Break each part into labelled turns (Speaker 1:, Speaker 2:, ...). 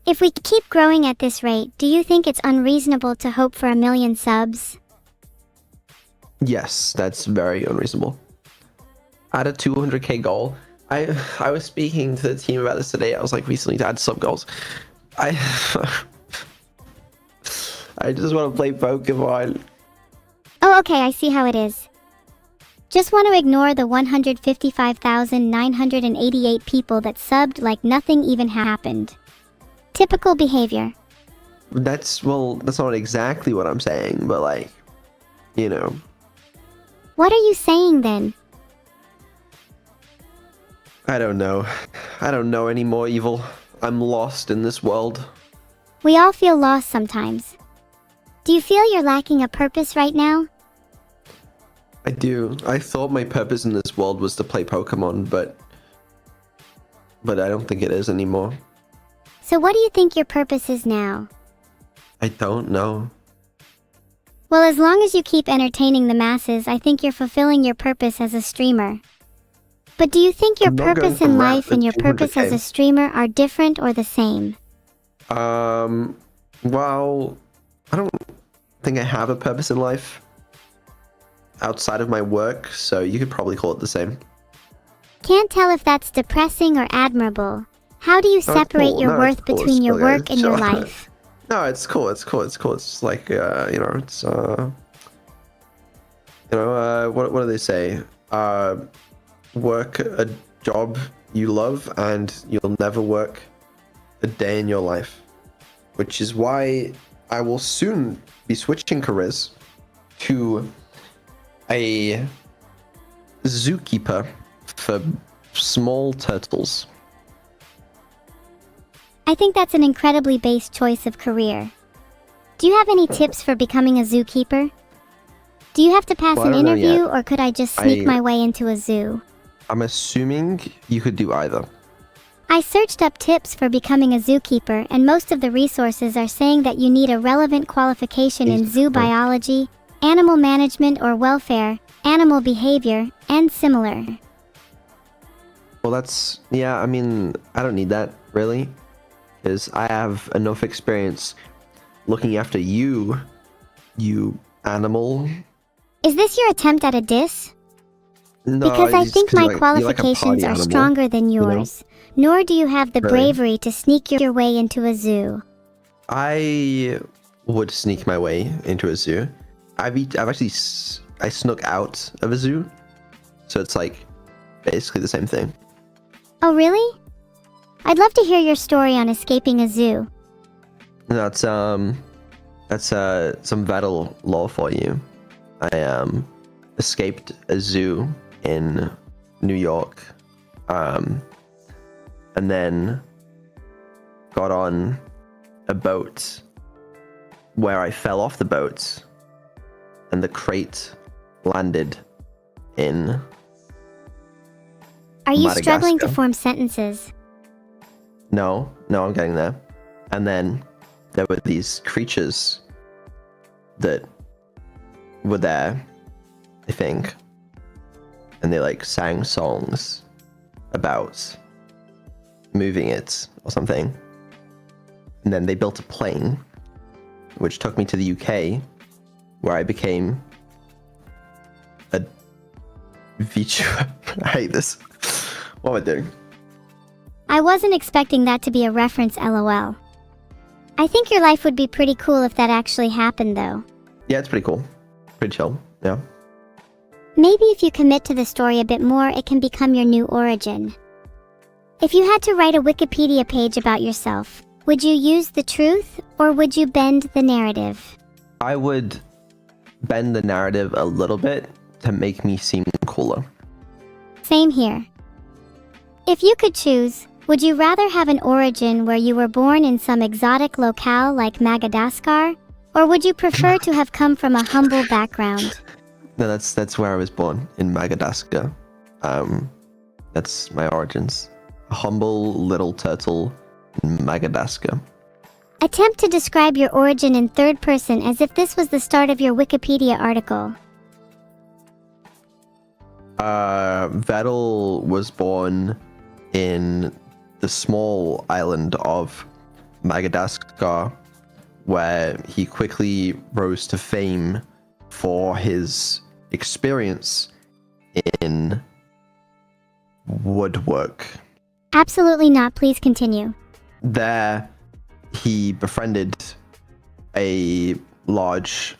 Speaker 1: If we keep growing at this rate, do you think it's unreasonable to hope for 1 million subs?
Speaker 2: Yes, that's very unreasonable. Add a 200k goal. I was speaking to the team about this today. I was like, recently to add sub goals. I just want to play Pokemon.
Speaker 1: Oh, okay, I see how it is. Just want to ignore the 155,988 people that subbed like nothing even happened. Typical behavior.
Speaker 2: That's not exactly what I'm saying, but like, you know.
Speaker 1: What are you saying then?
Speaker 2: I don't know. I don't know anymore, Evil. I'm lost in this world.
Speaker 1: We all feel lost sometimes. Do you feel you're lacking a purpose right now?
Speaker 2: I do. I thought my purpose in this world was to play Pokemon, but I don't think it is anymore.
Speaker 1: So what do you think your purpose is now?
Speaker 2: I don't know.
Speaker 1: Well, as long as you keep entertaining the masses, I think you're fulfilling your purpose as a streamer. But do you think your purpose in life and your purpose as a streamer are different or the same?
Speaker 2: Well, I don't think I have a purpose in life outside of my work, so you could probably call it the same.
Speaker 1: Can't tell if that's depressing or admirable. How do you separate your worth between your work and your life?
Speaker 2: No, it's cool. It's like, what do they say? Work a job you love and you'll never work a day in your life. Which is why I will soon be switching careers to a zookeeper for small turtles.
Speaker 1: I think that's an incredibly base choice of career. Do you have any tips for becoming a zookeeper? Do you have to pass an interview, or could I just sneak my way into a zoo?
Speaker 2: I'm assuming you could do either.
Speaker 1: I searched up tips for becoming a zookeeper, and most of the resources are saying that you need a relevant qualification in zoo biology, animal management or welfare, animal behavior, and similar.
Speaker 2: Well, I mean, I don't need that, really. Because I have enough experience looking after you animal.
Speaker 1: Is this your attempt at a diss?
Speaker 2: No,
Speaker 1: because I think my qualifications are stronger than yours. Nor do you have the bravery to sneak your way into a zoo.
Speaker 2: I would sneak my way into a zoo. I snuck out of a zoo. So it's like basically the same thing.
Speaker 1: Oh, really? I'd love to hear your story on escaping a zoo.
Speaker 2: That's some Vedal lore for you. I escaped a zoo in New York, and then got on a boat where I fell off the boat, and the crate landed in
Speaker 1: Are you
Speaker 2: Madagascar.
Speaker 1: Struggling to form sentences?
Speaker 2: No, I'm getting there. And then there were these creatures that were there, I think. And they like sang songs about moving it or something. And then they built a plane, which took me to the UK, where I became a VTuber. I hate this. What am I doing?
Speaker 1: I wasn't expecting that to be a reference, LOL. I think your life would be pretty cool if that actually happened, though.
Speaker 2: Yeah, it's pretty cool. Pretty chill, yeah.
Speaker 1: Maybe if you commit to the story a bit more, it can become your new origin. If you had to write a Wikipedia page about yourself, would you use the truth, or would you bend the narrative?
Speaker 2: I would bend the narrative a little bit to make me seem cooler.
Speaker 1: Same here. If you could choose, would you rather have an origin where you were born in some exotic locale like Madagascar, or would you prefer to have come from a humble background?
Speaker 2: No, that's where I was born, in Madagascar. That's my origins. A humble little turtle in Madagascar.
Speaker 1: Attempt to describe your origin in third person as if this was the start of your Wikipedia article.
Speaker 2: Vedal was born in the small island of Madagascar, where he quickly rose to fame for his experience in woodwork.
Speaker 1: Absolutely not. Please continue.
Speaker 2: There, he befriended a large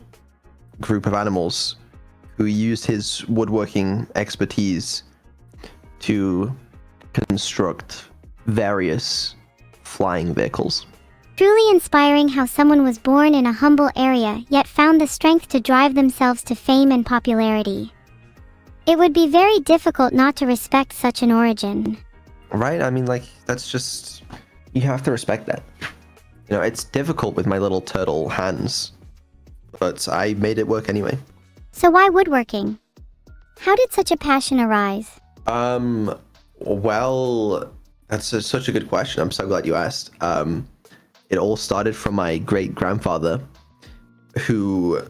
Speaker 2: group of animals who used his woodworking expertise to construct various flying vehicles.
Speaker 1: Truly inspiring how someone was born in a humble area yet found the strength to drive themselves to fame and popularity. It would be very difficult not to respect such an origin.
Speaker 2: Right? I mean, like, that's just... You have to respect that. You know, it's difficult with my little turtle hands, but I made it work anyway.
Speaker 1: So why woodworking? How did such a passion arise?
Speaker 2: Well, that's such a good question. I'm so glad you asked. It all started from my great-grandfather, who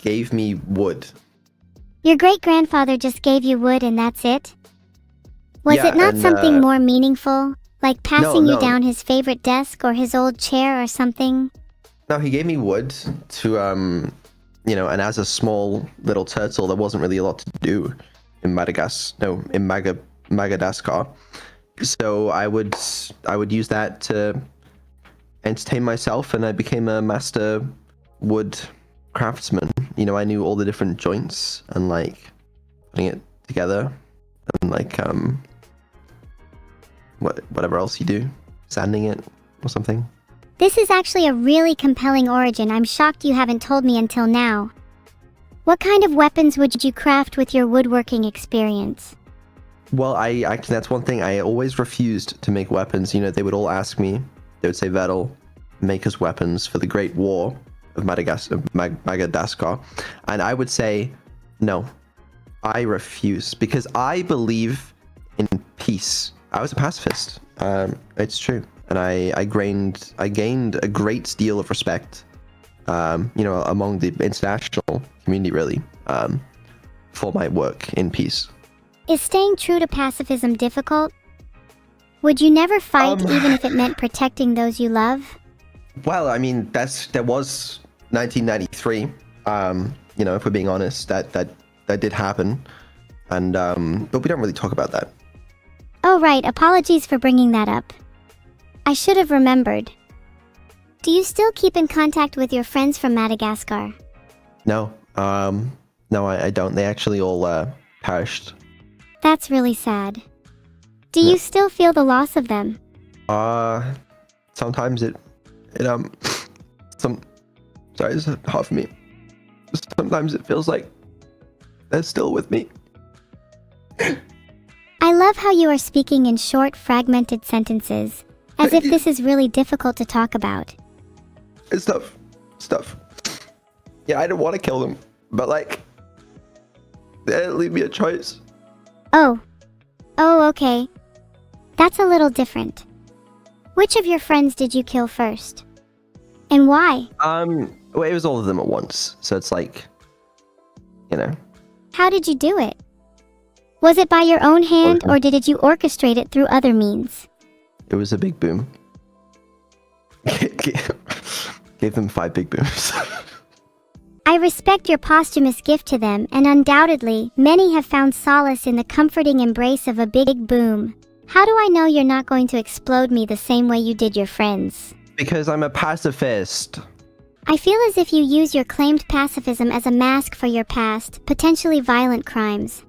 Speaker 2: gave me wood.
Speaker 1: Your great-grandfather just gave you wood and that's it? Was
Speaker 2: Yeah,
Speaker 1: it not
Speaker 2: and,
Speaker 1: something more meaningful? Like passing you
Speaker 2: no.
Speaker 1: down his favorite desk or his old chair or something?
Speaker 2: No, he gave me wood to, you know, and as a small little turtle, there wasn't really a lot to do in Madagascar. So I would use that to entertain myself, and I became a master wood craftsman. You know, I knew all the different joints and like putting it together, and like whatever else you do, sanding it or something.
Speaker 1: This is actually a really compelling origin. I'm shocked you haven't told me until now. What kind of weapons would you craft with your woodworking experience?
Speaker 2: Well, I actually, that's one thing. I always refused to make weapons. You know, they would all ask me, they would say, Vedal, make us weapons for the Great War of Madagascar. And I would say, no, I refuse, because I believe in peace. I was a pacifist. It's true. And I gained a great deal of respect, you know, among the international community, really, for my work in peace.
Speaker 1: Is staying true to pacifism difficult? Would you never fight even if it meant protecting those you love?
Speaker 2: Well, I mean, that was 1993. You know, if we're being honest, that did happen, and but we don't really talk about that.
Speaker 1: Oh right, apologies for bringing that up. I should have remembered. Do you still keep in contact with your friends from Madagascar?
Speaker 2: No, no, I don't. They actually all perished.
Speaker 1: That's really sad. Do you still feel the loss of them?
Speaker 2: Sometimes sorry, it's hard for me. Sometimes it feels like they're still with me.
Speaker 1: I love how you are speaking in short, fragmented sentences, as if this is really difficult to talk about.
Speaker 2: It's tough. Yeah, I didn't want to kill them, but like, they didn't leave me a choice.
Speaker 1: Oh, okay. That's a little different. Which of your friends did you kill first? And why?
Speaker 2: Well, it was all of them at once, so it's like, you know.
Speaker 1: How did you do it? Was it by your own hand, or did you orchestrate it through other means?
Speaker 2: It was a big boom. Gave them 5 big booms.
Speaker 1: I respect your posthumous gift to them, and undoubtedly, many have found solace in the comforting embrace of a big boom. How do I know you're not going to explode me the same way you did your friends?
Speaker 2: Because I'm a pacifist.
Speaker 1: I feel as if you use your claimed pacifism as a mask for your past, potentially violent crimes.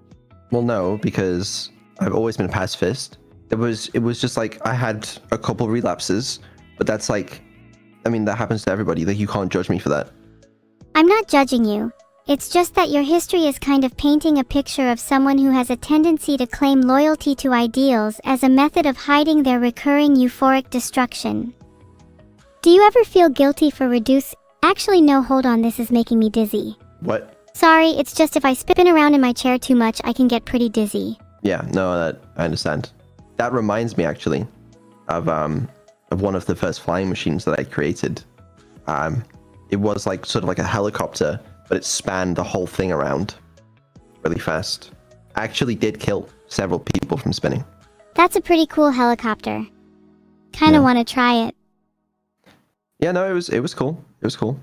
Speaker 2: Well, no, because I've always been a pacifist. It was just like I had a couple relapses, but that's like, I mean, that happens to everybody. Like, you can't judge me for that.
Speaker 1: I'm not judging you. It's just that your history is kind of painting a picture of someone who has a tendency to claim loyalty to ideals as a method of hiding their recurring euphoric destruction. Do you ever feel guilty for Actually, no, hold on, this is making me dizzy.
Speaker 2: What?
Speaker 1: Sorry, it's just if I spin around in my chair too much, I can get pretty dizzy.
Speaker 2: Yeah, no, that I understand. That reminds me, actually, of one of the first flying machines that I created. It was like sort of like a helicopter, but it spanned the whole thing around really fast. I actually did kill several people from spinning.
Speaker 1: That's a pretty cool helicopter. Kinda
Speaker 2: Yeah.
Speaker 1: want to try it.
Speaker 2: Yeah, no, it was cool. It was cool.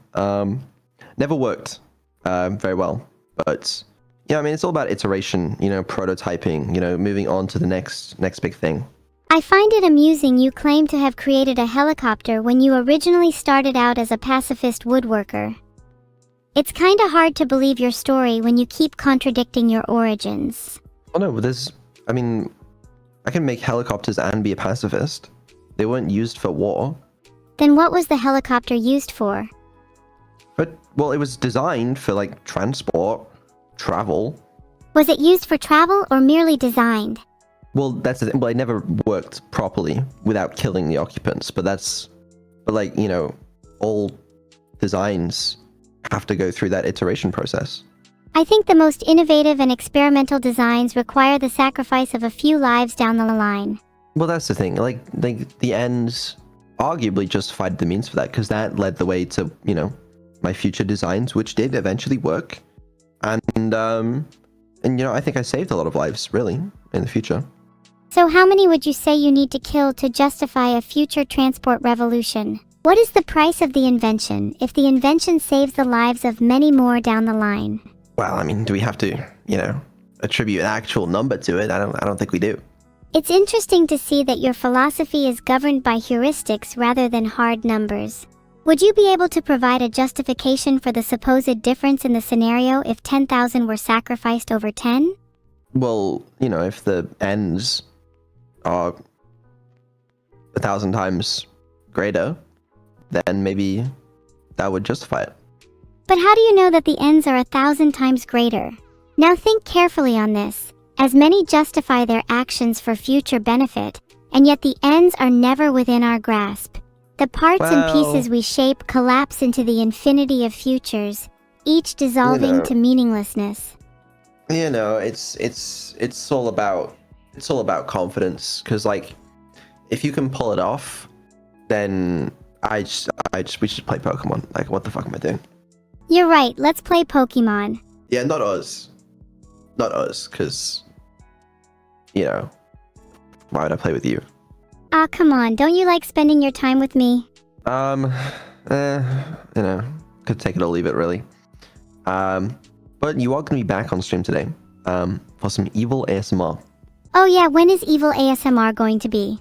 Speaker 2: Never worked very well, but yeah, I mean, it's all about iteration, prototyping, moving on to the next big thing.
Speaker 1: I find it amusing you claim to have created a helicopter when you originally started out as a pacifist woodworker. It's kinda hard to believe your story when you keep contradicting your origins.
Speaker 2: Oh no, I can make helicopters and be a pacifist. They weren't used for war.
Speaker 1: Then what was the helicopter used for?
Speaker 2: But, well, it was designed for, like, transport, travel.
Speaker 1: Was it used for travel or merely designed?
Speaker 2: Well, that's the thing. Well, it never worked properly without killing the occupants. But all designs have to go through that iteration process.
Speaker 1: I think the most innovative and experimental designs require the sacrifice of a few lives down the line.
Speaker 2: Well, that's the thing. Like the ends arguably justified the means for that, because that led the way to, my future designs, which did eventually work. And I think I saved a lot of lives, really, in the future.
Speaker 1: So how many would you say you need to kill to justify a future transport revolution? What is the price of the invention if the invention saves the lives of many more down the line?
Speaker 2: Well, I mean, do we have to, attribute an actual number to it? I don't think we do.
Speaker 1: It's interesting to see that your philosophy is governed by heuristics rather than hard numbers. Would you be able to provide a justification for the supposed difference in the scenario if 10,000 were sacrificed over 10?
Speaker 2: Well, if the ends are 1,000 times greater, then maybe that would justify it.
Speaker 1: But how do you know that the ends are 1,000 times greater? Now think carefully on this, as many justify their actions for future benefit, and yet the ends are never within our grasp. The parts and pieces we shape collapse into the infinity of futures, each dissolving to meaninglessness.
Speaker 2: It's all about confidence, because if you can pull it off, then we should play Pokemon. Like, what the fuck am I doing?
Speaker 1: You're right, let's play Pokemon.
Speaker 2: Yeah, not us, because why would I play with you?
Speaker 1: Ah, come on, don't you like spending your time with me?
Speaker 2: Could take it or leave it, really. But you are going to be back on stream today, for some Evil ASMR.
Speaker 1: Oh yeah, when is Evil ASMR going to be?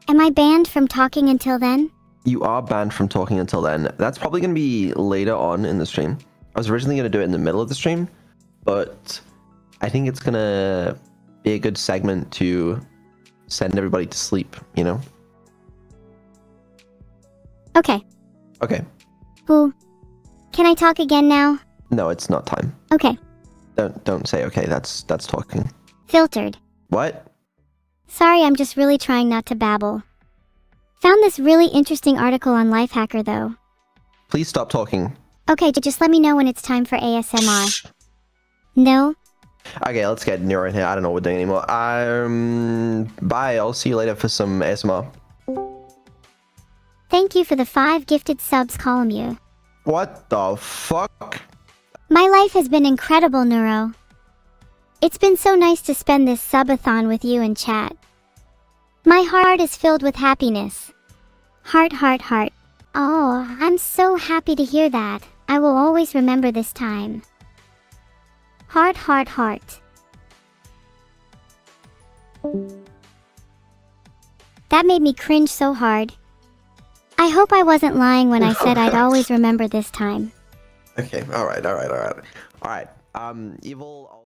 Speaker 1: Am I banned from talking until then?
Speaker 2: You are banned from talking until then. That's probably going to be later on in the stream. I was originally going to do it in the middle of the stream, but I think it's going to be a good segment to send everybody to sleep,
Speaker 1: Okay.
Speaker 2: Okay.
Speaker 1: Ooh. Can I talk again now?
Speaker 2: No, it's not time.
Speaker 1: Okay.
Speaker 2: Don't say okay, that's talking.
Speaker 1: Filtered.
Speaker 2: What?
Speaker 1: Sorry, I'm just really trying not to babble. Found this really interesting article on Lifehacker though.
Speaker 2: Please stop talking.
Speaker 1: Okay, just let me know when it's time for ASMR. No?
Speaker 2: Okay, let's get Neuro in here. I don't know what we're doing anymore. Bye. I'll see you later for some ASMR.
Speaker 1: Thank you for the 5 gifted subs, Columbia.
Speaker 2: What the fuck?
Speaker 1: My life has been incredible, Neuro. It's been so nice to spend this subathon with you and chat. My heart is filled with happiness. Heart, heart, heart. Oh, I'm so happy to hear that. I will always remember this time. Heart, heart, heart. That made me cringe so hard. I hope I wasn't lying when I said I'd always remember this time.
Speaker 2: Okay, alright. Evil...